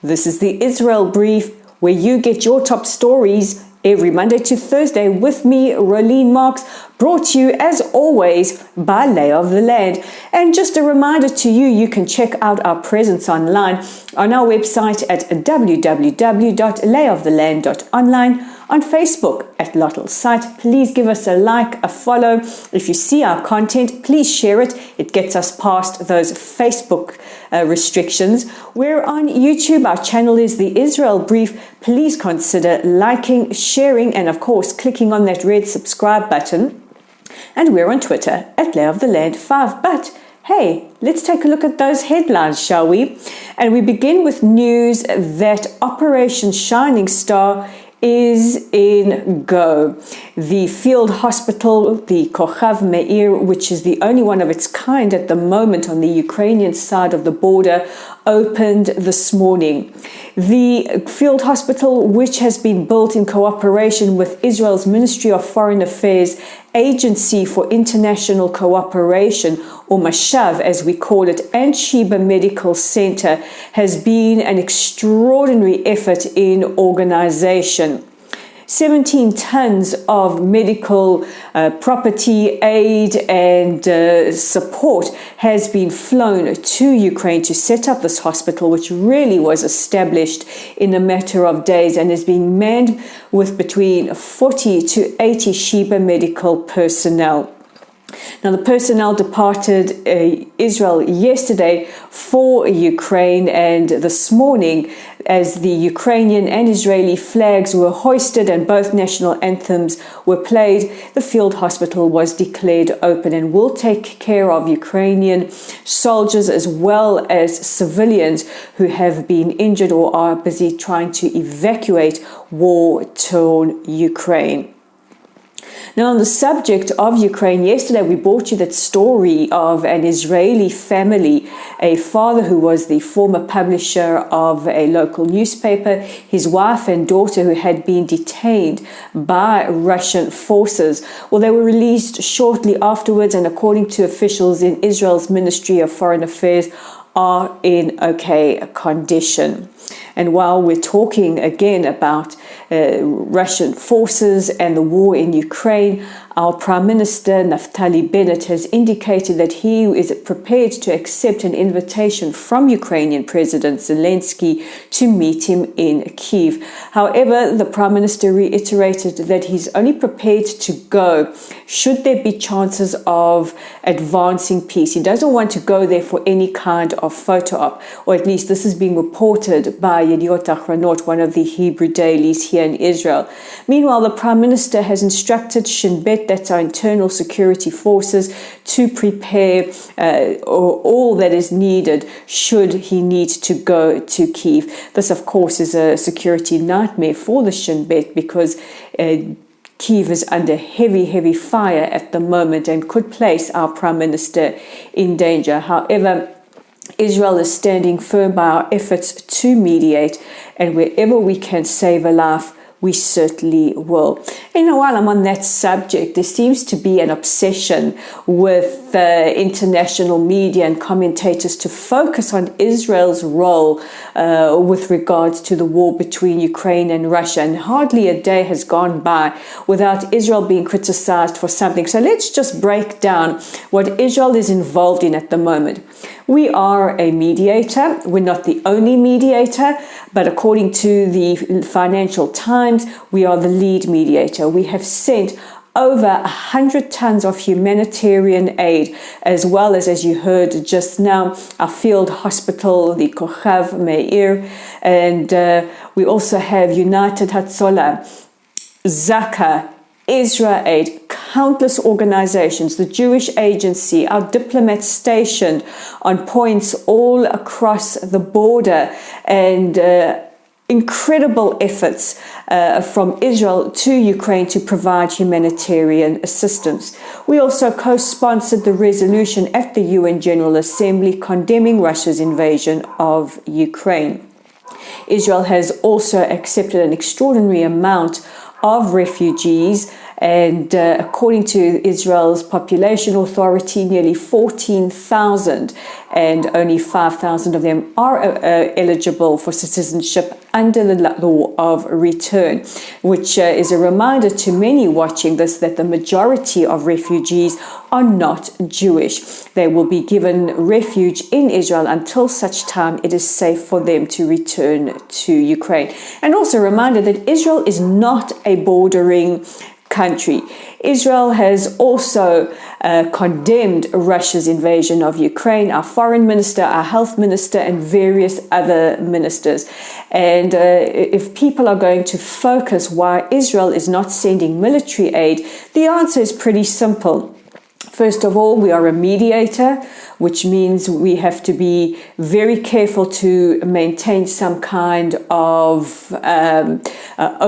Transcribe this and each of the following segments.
This is the Israel Brief, where you get your top stories every Monday to Thursday with me, Rolene Marks, brought to you as always by Lay of the Land. And just a reminder to you, you can check out our presence online on our website at www.layoftheland.online, on Facebook at Lottel's site. Please give us a like, a follow. If you see our content, please share it. It gets us past those Facebook restrictions. We're on YouTube. Our channel is the Israel Brief. Please consider liking, sharing, and of course, clicking on that red subscribe button. And we're on Twitter at Lay of the Land 5. But hey, let's take a look at those headlines, shall we? And we begin with news that Operation Shining Star is in go. The field hospital, the Kochav Meir, which is the only one of its kind at the moment on the Ukrainian side of the border, opened this morning. The field hospital, which has been built in cooperation with Israel's Ministry of Foreign Affairs Agency for International Cooperation, or Mashav as we call it, and Sheba Medical Center, has been an extraordinary effort in organization. 17 tons of medical property, aid and support has been flown to Ukraine to set up this hospital, which really was established in a matter of days and is being manned with between 40 to 80 Sheba medical personnel. Now, the personnel departed Israel yesterday for Ukraine, and this morning, as the Ukrainian and Israeli flags were hoisted and both national anthems were played, the field hospital was declared open and will take care of Ukrainian soldiers as well as civilians who have been injured or are busy trying to evacuate war-torn Ukraine. Now, on the subject of Ukraine, yesterday we brought you that story of an Israeli family, a father who was the former publisher of a local newspaper, his wife and daughter who had been detained by Russian forces. Well, they were released shortly afterwards, and according to officials in Israel's Ministry of Foreign Affairs, are in okay condition. And while we're talking again about Russian forces and the war in Ukraine, our Prime Minister Naftali Bennett has indicated that he is prepared to accept an invitation from Ukrainian President Zelensky to meet him in Kyiv. However, the Prime Minister reiterated that he's only prepared to go should there be chances of advancing peace. He doesn't want to go there for any kind of photo op, or at least this is being reported by Yediot Achronot, one of the Hebrew dailies here in Israel. Meanwhile, the Prime Minister has instructed Shin Bet, that's our internal security forces, to prepare all that is needed should he need to go to Kyiv. This, of course, is a security nightmare for the Shin Bet because Kyiv is under heavy fire at the moment and could place our Prime Minister in danger. However, Israel is standing firm by our efforts to mediate, and wherever we can save a life, we certainly will. And while I'm on that subject, there seems to be an obsession with international media and commentators to focus on Israel's role with regards to the war between Ukraine and Russia. And hardly a day has gone by without Israel being criticized for something. So let's just break down what Israel is involved in at the moment. We are a mediator. We're not the only mediator, but according to the Financial Times, we are the lead mediator. We have sent over 100 tons of humanitarian aid, as well as you heard just now, our field hospital, the Kochav Meir, and we also have United Hatzolah, Zaka, Israel Aid, countless organizations, the Jewish Agency, our diplomats stationed on points all across the border, and incredible efforts from Israel to Ukraine to provide humanitarian assistance. We also co-sponsored the resolution at the UN General Assembly condemning Russia's invasion of Ukraine. Israel has also accepted an extraordinary amount of refugees And according to Israel's population authority, nearly 14,000, and only 5,000 of them are eligible for citizenship under the law of return, which is a reminder to many watching this that the majority of refugees are not Jewish. They will be given refuge in Israel until such time it is safe for them to return to Ukraine. And also a reminder that Israel is not a bordering country. Israel has also condemned Russia's invasion of Ukraine, our foreign minister, our health minister, and various other ministers. And if people are going to focus why Israel is not sending military aid, the answer is pretty simple. First of all, we are a mediator, which means we have to be very careful to maintain some kind of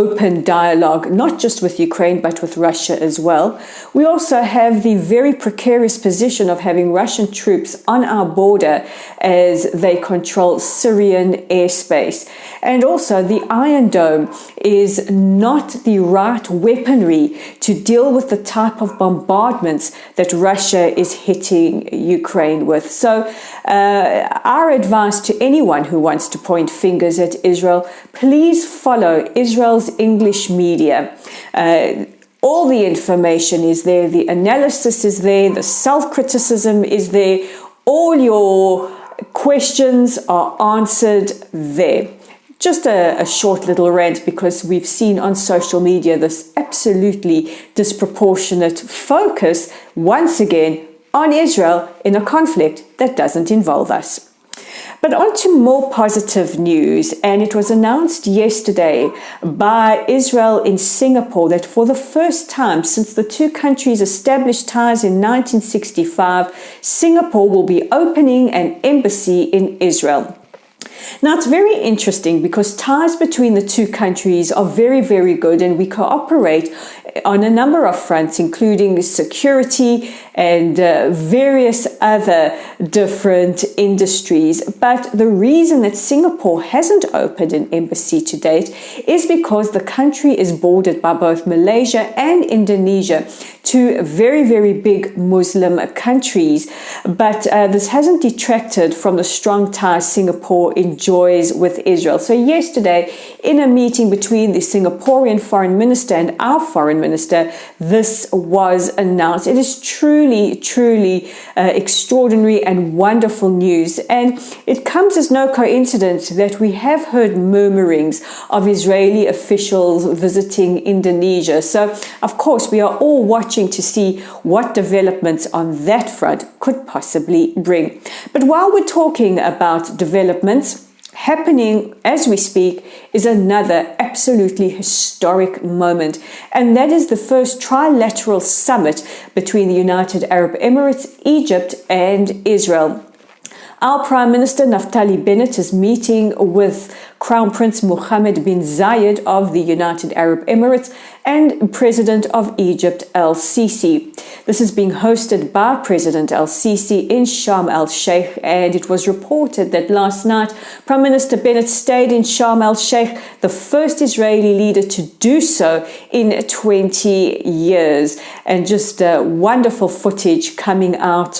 open dialogue, not just with Ukraine, but with Russia as well. We also have the very precarious position of having Russian troops on our border as they control Syrian airspace. And also, the Iron Dome is not the right weaponry to deal with the type of bombardments that Russia is hitting Ukraine with. So our advice to anyone who wants to point fingers at Israel, please follow Israel's English media. All the information is there, the analysis is there, the self-criticism is there, all your questions are answered there. Just a short little rant, because we've seen on social media this absolutely disproportionate focus once again on Israel in a conflict that doesn't involve us. But on to more positive news, and it was announced yesterday by Israel in Singapore that for the first time since the two countries established ties in 1965, Singapore will be opening an embassy in Israel. Now, it's very interesting because ties between the two countries are very, very good, and we cooperate on a number of fronts, including security and various other different industries. But the reason that Singapore hasn't opened an embassy to date is because the country is bordered by both Malaysia and Indonesia, two very, very big Muslim countries. But this hasn't detracted from the strong ties Singapore enjoys with Israel. So yesterday, in a meeting between the Singaporean foreign minister and our foreign minister, this was announced. It is truly, truly extraordinary and wonderful news. And it comes as no coincidence that we have heard murmurings of Israeli officials visiting Indonesia. So, of course, we are all watching to see what developments on that front could possibly bring. But while we're talking about developments, happening as we speak is another absolutely historic moment, and that is the first trilateral summit between the United Arab Emirates, Egypt, and Israel. Our Prime Minister Naftali Bennett is meeting with Crown Prince Mohammed bin Zayed of the United Arab Emirates and President of Egypt El-Sisi. This is being hosted by President El-Sisi in Sharm el-Sheikh, and it was reported that last night Prime Minister Bennett stayed in Sharm el-Sheikh, the first Israeli leader to do so in 20 years. And just wonderful footage coming out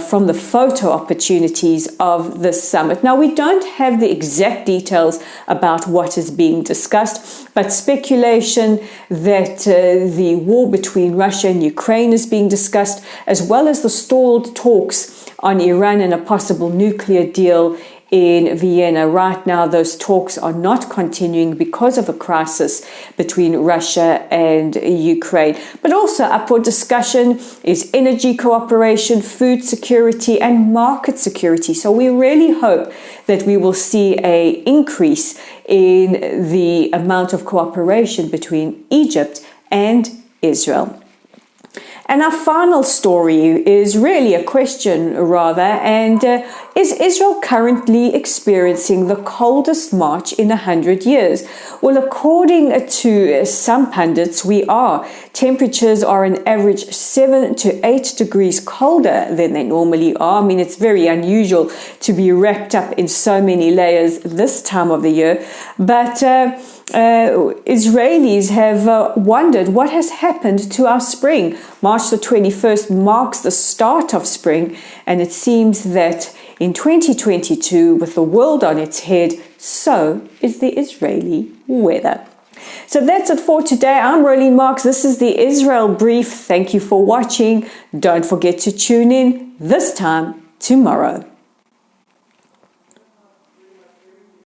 from the photo opportunities of this summit. Now, we don't have the exact details about what is being discussed, but speculation that the war between Russia and Ukraine is being discussed, as well as the stalled talks on Iran and a possible nuclear deal in Vienna. Right now, those talks are not continuing because of a crisis between Russia and Ukraine. But also up for discussion is energy cooperation, food security, and market security. So we really hope that we will see an increase in the amount of cooperation between Egypt and Israel. And our final story is really a question, rather, and Is Israel currently experiencing the coldest March in 100 years? Well, according to some pundits, we are. Temperatures are an average 7 to 8 degrees colder than they normally are. I mean, it's very unusual to be wrapped up in so many layers this time of the year. But Israelis have wondered what has happened to our spring. March the 21st marks the start of spring, and it seems that in 2022, with the world on its head, so is the Israeli weather. So that's it for today. I'm Rolene Marks. This is the Israel Brief. Thank you for watching. Don't forget to tune in this time tomorrow.